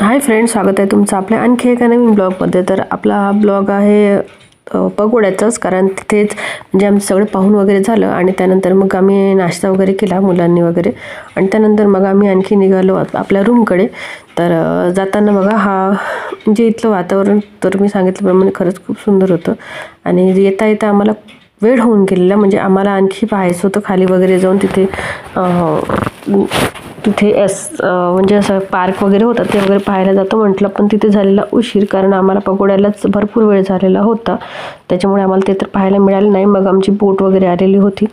Hi friends, स्वागत आहे तुमचं आपल्या आणखी एका नवीन ब्लॉगमध्ये। तर आपला हा ब्लॉग आहे पकोड्याचाच, कारण तिथेच म्हणजे आमचं सगळं पाहून वगैरे झालं आणि त्यानंतर मग आम्ही नाश्ता वगैरे केला मुलांनी वगैरे, आणि त्यानंतर मग आम्ही आणखी निघालो आपल्या रूमकडे। तर जाताना बघा हा म्हणजे इथलं वातावरण तर मी सांगितल्याप्रमाणे खरंच खूप सुंदर होतं, आणि येता येता आम्हाला वेळ होऊन गेलेला, म्हणजे आम्हाला आणखी पाहायचं होतं खाली वगैरे जाऊन तिथे म्हणजे असं पार्क वगैरे होता ते वगैरे पाहायला जातो म्हटलं, पण तिथे झालेला उशीर, कारण आम्हाला पकोड्यालाच भरपूर वेळ झालेला होता, त्याच्यामुळे आम्हाला ते तर पाहायला मिळालं नाही। मग आमची बोट वगैरे आलेली होती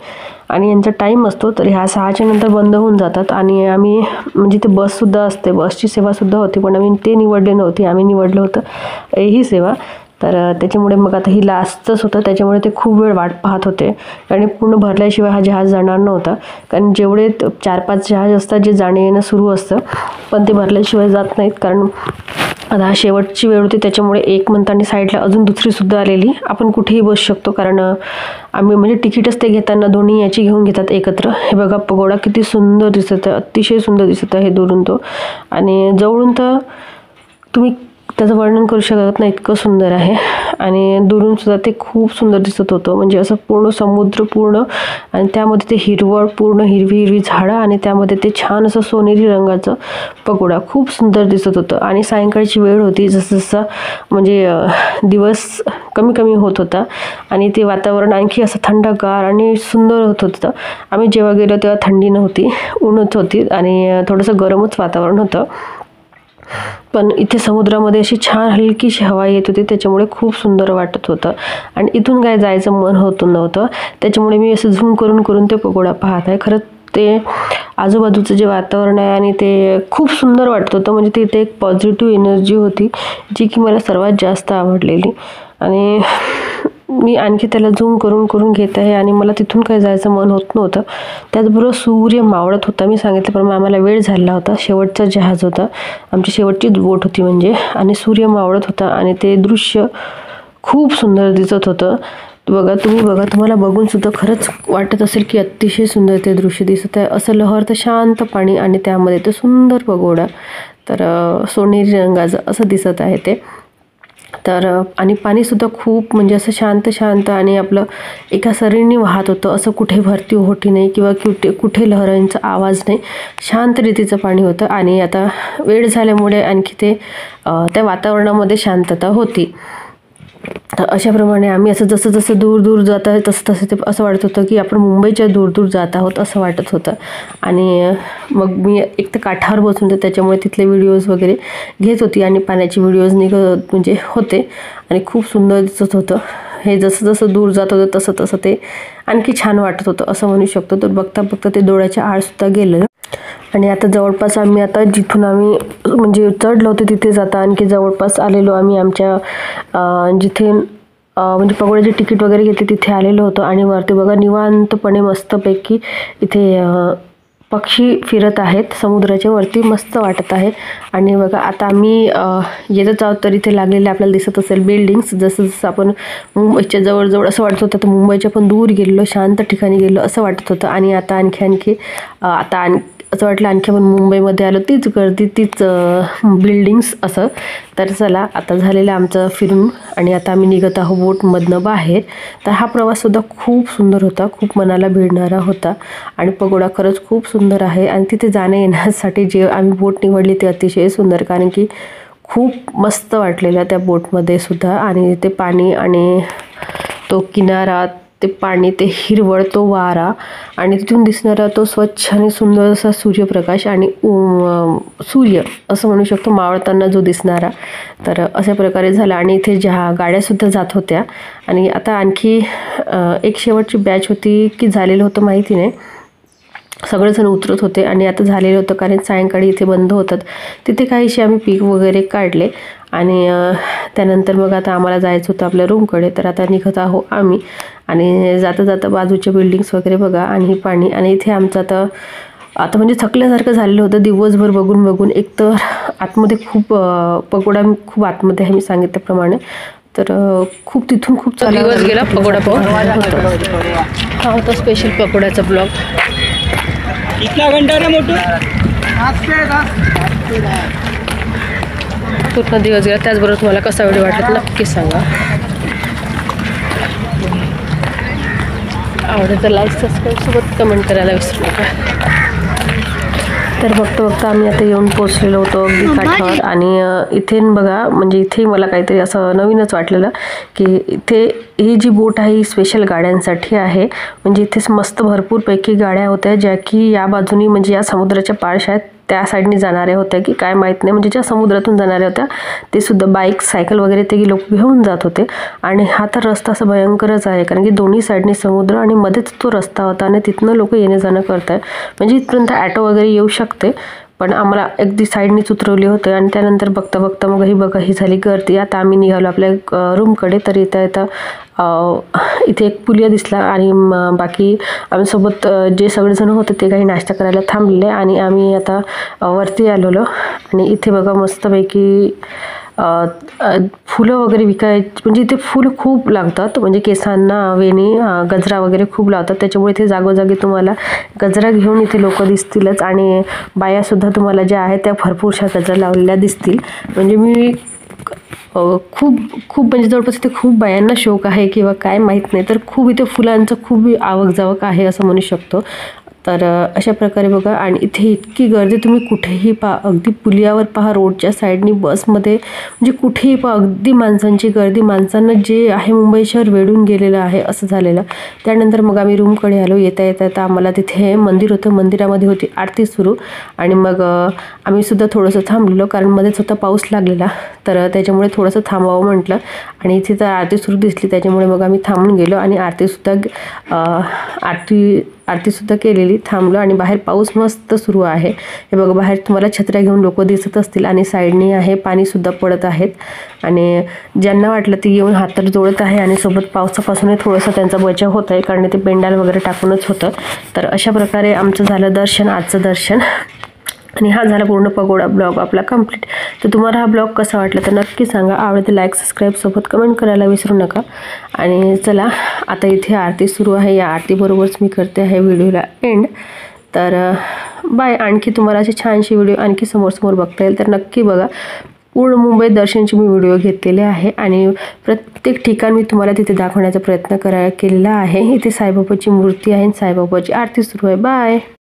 आणि यांचा टाईम असतो तर ह्या 6च्या नंतर बंद होऊन जातात, आणि आम्ही म्हणजे ते बससुद्धा असते, बसची सेवासुद्धा होती, पण आम्ही ते निवडले नव्हती, आम्ही निवडलं होतं ही सेवा। तर त्याच्यामुळे मग आता ही लास्टच होतं, त्याच्यामुळे ते खूप वेळ वाट पाहत होते, आणि पूर्ण भरल्याशिवाय हा जहाज जाणार नव्हता, कारण जेवढे 4-5 जहाज असतात जे जाणे येणं सुरू असतं, पण ते भरल्याशिवाय जात नाहीत, कारण आता हा शेवटची वेळ होती, त्याच्यामुळे एक म्हणताना साईडला अजून दुसरीसुद्धा आलेली, आपण कुठेही बसू शकतो, कारण आम्ही म्हणजे तिकीटच ते घेताना दोन्ही याची घेऊन घेतात एकत्र। हे बघा पकोडा किती सुंदर दिसत आहे, अतिशय सुंदर दिसत आहे दुरून तो, आणि जवळून तर तुम्ही त्याचं वर्णन करू शकत नाही, इतकं सुंदर आहे, आणि दुरून सुद्धा ते खूप सुंदर दिसत होतं, म्हणजे असं पूर्ण समुद्र पूर्ण, आणि त्यामध्ये ते हिरवळ पूर्ण हिरवी हिरवी झाडं, आणि त्यामध्ये ते छान असं सोनेरी रंगाचं पकोडा खूप सुंदर दिसत होतं। आणि सायंकाळची वेळ होती, जसं जसं म्हणजे दिवस कमी कमी होत होता, आणि ते वातावरण आणखी असं थंडगार आणि सुंदर होत होतं। आम्ही जेव्हा गेलो तेव्हा थंडी नव्हती, ऊनच होती, आणि थोडंसं गरमच वातावरण होतं, पण इथे समुद्रामध्ये अशी छान हलकीशी हवा येत होती, त्याच्यामुळे खूप सुंदर वाटत होतं, आणि इथून काय जायचं मन होत नव्हतं, त्याच्यामुळे मी असं झूम करून करून ते पकोडा पाहत आहे। खरंच ते आजूबाजूचं जे वातावरण आहे आणि ते खूप सुंदर वाटत होतं, म्हणजे तिथे एक पॉझिटिव्ह एनर्जी होती जी की मला सर्वात जास्त आवडलेली, आणि मी आणखी त्याला झूम करून करून घेत आहे, आणि मला तिथून काय जायचं मन होत नव्हतं। त्याचबरोबर सूर्य मावळत होता, मी सांगितल्याप्रमाणे आम्हाला वेळ झाला होता, शेवटचा जहाज होता, आमची शेवटचीच बोट होती म्हणजे, आणि सूर्य मावळत होता, आणि ते दृश्य खूप सुंदर दिसत होतं। बघा तुम्ही बघा, तुम्हाला बघून सुद्धा खरंच वाटत असेल की अतिशय सुंदर ते दृश्य दिसत आहे, असं लहर तर शांत पाणी, आणि त्यामध्ये ते सुंदर पकोडा, तर सोनेरी रंगाचं असं दिसत आहे ते। तर आणि पाणीसुद्धा खूप म्हणजे असं शांत शांत, आणि आपलं एका सरीने वाहत होतं, असं कुठे भरती ओहोटी नाही किंवा कुठे लहरांचा आवाज नाही, शांत रीतीचं पाणी होतं, आणि आता वेळ झाल्यामुळे आणखी ते त्या वातावरणामध्ये शांतता होती। तर अशाप्रमाणे आम्ही असं जसं जसं दूर दूर जात आहे तसं तसं ते असं वाटत होतं की आपण मुंबईच्या दूर दूर जात आहोत असं वाटत होतं, आणि मग मी एक तर काठावर बसून होते, त्याच्यामुळे तिथले व्हिडिओज वगैरे घेत होती, आणि पाण्याचे व्हिडिओज निघत म्हणजे होते, आणि खूप सुंदर दिसत होतं। हे जसं जसं दूर जात होतं तसं तसं ते आणखी छान वाटत होतं असं म्हणू शकतो। तर बघता बघता ते डोळ्याच्या आडसुद्धा गेलं, आणि आता जवळपास आम्ही आता जिथून आम्ही म्हणजे चढलो होतो तिथेच आता आणखी जवळपास आलेलो आम्ही आमच्या जिथे म्हणजे पकोड्याचे तिकीट वगैरे घेतले तिथे आलेलो होतो, आणि वरती बघा निवांतपणे मस्तपैकी इथे पक्षी फिरत आहेत समुद्राच्या वरती, मस्त वाटत आहे। आणि बघा आता आम्ही येतच आहोत तर इथे लागलेले आपल्याला दिसत असेल बिल्डिंग्स, जसं जसं आपण मुंबईच्या जवळजवळ असं वाटत होतं तर मुंबईच्या पण दूर गेलो, शांत ठिकाणी गेलो असं वाटत होतं, आणि आता आणखी असं वाटलं आणखी आपण मुंबईमध्ये आलो, तीच गर्दी तीच बिल्डिंग्स असं। तर चला आता झालेलं आमचं फिरून, आणि आता आम्ही निघत आहोत बोटमधनं बाहेर। तर हा प्रवाससुद्धा खूप सुंदर होता, खूप मनाला भिडणारा होता, आणि पकोडा खरंच खूप सुंदर आहे, आणि तिथे जाण्या येण्यासाठी जे आम्ही बोट निवडली ते अतिशय सुंदर, कारण की खूप मस्त वाटलेलं त्या बोटमध्ये सुद्धा, आणि ते पाणी आणि तो किनारा, ते पाणी, ते हिरवळ, तो वारा, आणि तिथून दिसणारा तो स्वच्छ आणि सुंदर असा सूर्यप्रकाश, आणि सूर्य असं म्हणू शकतो मावळताना जो दिसणारा, तर अशा प्रकारे झाला। आणि इथे ज्या गाड्यासुद्धा जात होत्या, आणि आता आणखी एक शेवटची बॅच होती की झालेलं होतं माहिती नाही, सगळेजण उतरत होते, आणि आता झालेलं होतं कारण सायंकाळी इथे बंद होतात, तिथे काहीशी आम्ही पीक वगैरे काढले, आणि त्यानंतर मग आता आम्हाला जायचं होतं आपल्या रूमकडे। तर आता निघत आहो आम्ही, आणि जाता जाता बाजूच्या बिल्डिंग्स वगैरे बघा, आणि पाणी, आणि इथे आमचं आता म्हणजे थकल्यासारखं झालेलं होतं दिवसभर बघून बघून, एक तर आतमध्ये खूप पकोडा खूप आतमध्ये आहे मी सांगितल्याप्रमाणे, तर खूप तिथून खूप दिवस गेला पकोडा पाहून। हा होता स्पेशल पकोड्याचा ब्लॉग। कितना घंटा रे मोटू? पूर्ण दिवस गेला. त्याचबरोबर तुम्हाला कसा व्हिडिओ वाटला नक्की सांगा. आवडलं तर लाईक सबस्क्राईब सोबत कमेंट करायला विसरू नका. तर बघता आम्ही आता येऊन पोचलेलो होतो अगदी काठावर. आणि इथे बघा म्हणजे इथे मला काहीतरी असं नवीनच वाटलेलं की इथे ही जी बोट आहे ही स्पेशल गाड्यांसाठी आहे. म्हणजे इथेच मस्त भरपूरपैकी गाड्या होत्या ज्या की या बाजूनी म्हणजे या समुद्राच्या पार्श्व आहेत त्या साईडनी जाणाऱ्या होत्या की काय माहीत नाही. म्हणजे ज्या समुद्रातून जाणाऱ्या होत्या ते सुद्धा बाईक सायकल वगैरे ते लोक घेऊन जात होते. आणि हा तर रस्ता असा भयंकरच आहे कारण की दोन्ही साईडनी समुद्र आणि मध्येच तो रस्ता होता आणि तिथनं लोक येणे जाणं करत आहे. म्हणजे इथपर्यंत ॲटो वगैरे येऊ शकते पण आम्हाला अगदी साईडनीच उतरवले होते. आणि त्यानंतर बघता मग ही झाली गर्दी. आता आम्ही निघालो आपल्या रूमकडे. तर येता इथे एक पुलिया दिसला आणि बाकी आमच्यासोबत जे सगळेजण होते ते काही नाश्ता करायला थांबलेले. आणि आम्ही आता वरती आलेलो. आणि इथे बघा मस्तपैकी फुलं वगैरे विकायची. म्हणजे इथे फुलं खूप लागतात. म्हणजे केसांना वेणी गजरा वगैरे खूप लावतात. त्याच्यामुळे इथे जागोजागी तुम्हाला गजरा घेऊन इथे लोक दिसतीलच. आणि बायासुद्धा तुम्हाला ज्या आहेत त्या भरपूरशा गजरा लावलेल्या दिसतील. म्हणजे मी खूप म्हणजे जवळपास इथे खूप बायांना शौक आहे किंवा काय माहीत नाही. तर खूप इथे फुलांचं खूप आवक जावक आहे असं म्हणू शकतो. तर अशा प्रकारे बघा. आणि इथे इतकी गर्दी तुम्ही कुठेही पहा. अगदी पुलियावर पहा रोडच्या साईडनी बसमध्ये म्हणजे कुठेही पहा अगदी माणसांची गर्दी. माणसांना जे आहे मुंबई शहर वेढून गेलेलं आहे असं झालेलं. त्यानंतर मग आम्ही रूमकडे आलो. येता आम्हाला तिथे मंदिर होतं. मंदिरामध्ये होती आरती सुरू. आणि मग आम्ही सुद्धा थोडंसं थांबलेलो कारण मध्येच होता पाऊस लागलेला. तर त्याच्यामुळे थोडंसं थांबावं म्हटलं. आणि इथे तर आरती सुरू दिसली त्याच्यामुळे मग आम्ही थांबून गेलो. आणि आरतीसुद्धा केलेली. थांबलो. आणि बाहेर पाऊस मस्त सुरू आहे. हे बघा बाहेर तुम्हाला छत्र्या घेऊन लोक दिसत असतील. आणि साईडनी आहे पाणीसुद्धा पडत आहेत. आणि ज्यांना वाटलं ते येऊन हात तर जोडत आहे. आणि सोबत पावसापासूनही थोडंसं त्यांचा बचाव होत आहे कारण ते पेंडाल वगैरे टाकूनच होतं. तर अशा प्रकारे आमचं झालं दर्शन, आजचं दर्शन. आणि हा झाला पूर्ण पगोडा ब्लॉग आपला कंप्लीट. तर तुम्हाला हा ब्लॉग कसा वाटला तर नक्की सांगा. आवडते लाईक सबस्क्राईब सोबत कमेंट करायला विसरू नका. आणि चला आता इथे आरती सुरू आहे. या आरतीबरोबरच मी करते आहे व्हिडिओला एंड. तर बाय. आणखी तुम्हाला असे छानसे व्हिडिओ आणखी समोर बघता येईल तर नक्की बघा. पूर्ण मुंबई दर्शनचे मी व्हिडिओ घेतलेले आहे. आणि प्रत्येक ठिकाण मी तुम्हाला तिथे दाखवण्याचा प्रयत्न केलेला आहे. इथे साईबाबाची मूर्ती आहे. साईबाबाची आरती सुरू आहे. बाय.